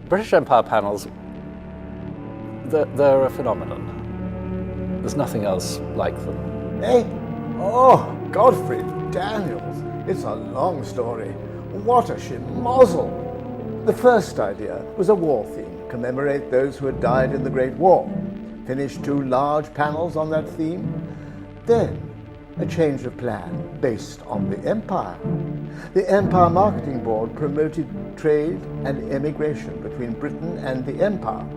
British Empire panels, they're a phenomenon. There's nothing else like them. Eh? Oh, Godfrey Daniels. It's a long story. What a schmozzle. The first idea was a war theme, commemorate those who had died in the Great War. Finished 2 large panels on that theme. Then, a change of plan based on the Empire. The Empire Marketing Board promoted trade and emigration between Britain and the Empire.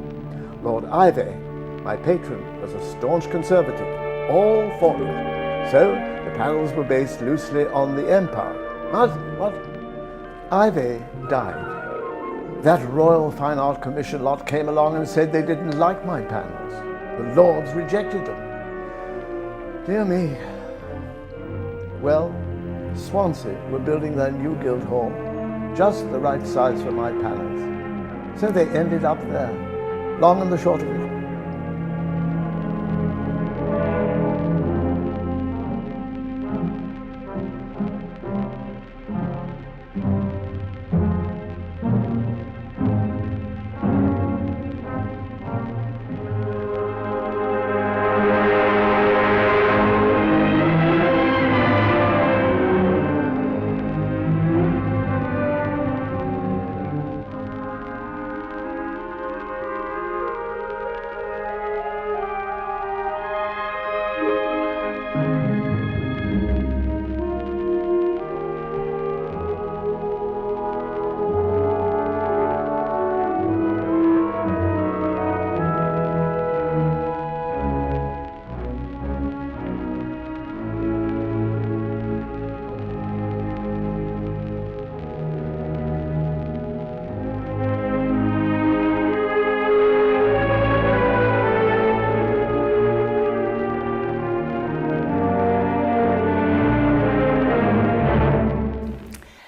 Lord Ivey, my patron, was a staunch conservative, all for it. So, the panels were based loosely on the Empire. What? Ivey died. That Royal Fine Art Commission lot came along and said they didn't like my panels. The Lords rejected them. Dear me. Well, Swansea were building their new Guildhall, just the right size for my panels. So they ended up there, long and the short of it.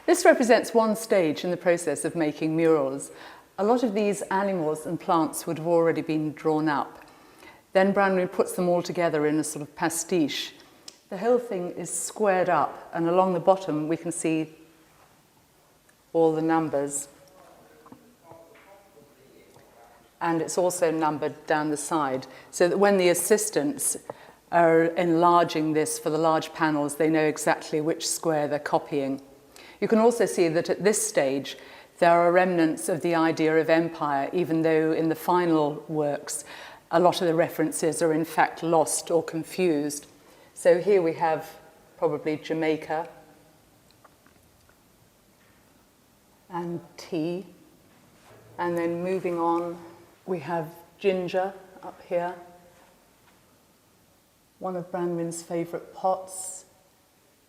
This represents one stage in the process of making murals. A lot of these animals and plants would have already been drawn up. Then Brangwyn puts them all together in a sort of pastiche. The whole thing is squared up, and along the bottom we can see all the numbers. And it's also numbered down the side, so that when the assistants are enlarging this for the large panels, they know exactly which square they're copying. You can also see that at this stage, there are remnants of the idea of empire, even though in the final works, a lot of the references are in fact lost or confused. So here we have probably Jamaica and tea. And then moving on, we have ginger up here. One of Brangwyn's favourite pots.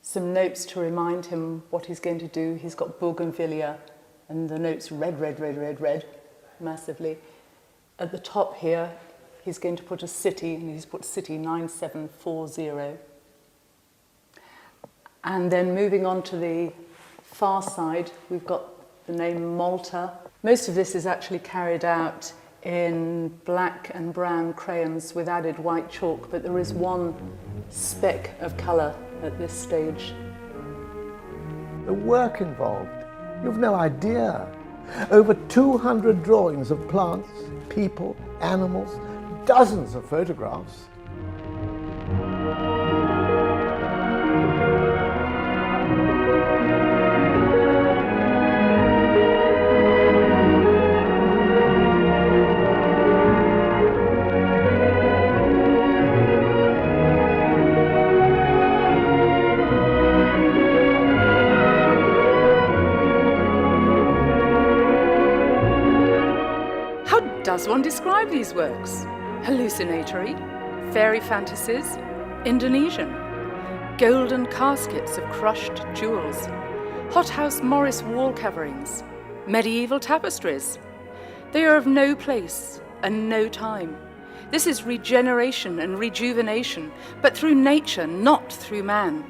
Some notes to remind him what he's going to do. He's got bougainvillea, and the notes red, red, red, red, red, massively. At the top here, he's going to put a city, and he's put city 9740. And then moving on to the far side, we've got the name Malta. Most of this is actually carried out in black and brown crayons with added white chalk, but there is one speck of colour at this stage. The work involved, you've no idea. Over 200 drawings of plants, people, animals, dozens of photographs. Does one describe these works? Hallucinatory, fairy fantasies, Indonesian, golden caskets of crushed jewels, hothouse Morris wall coverings, medieval tapestries. They are of no place and no time. This is regeneration and rejuvenation, but through nature, not through man.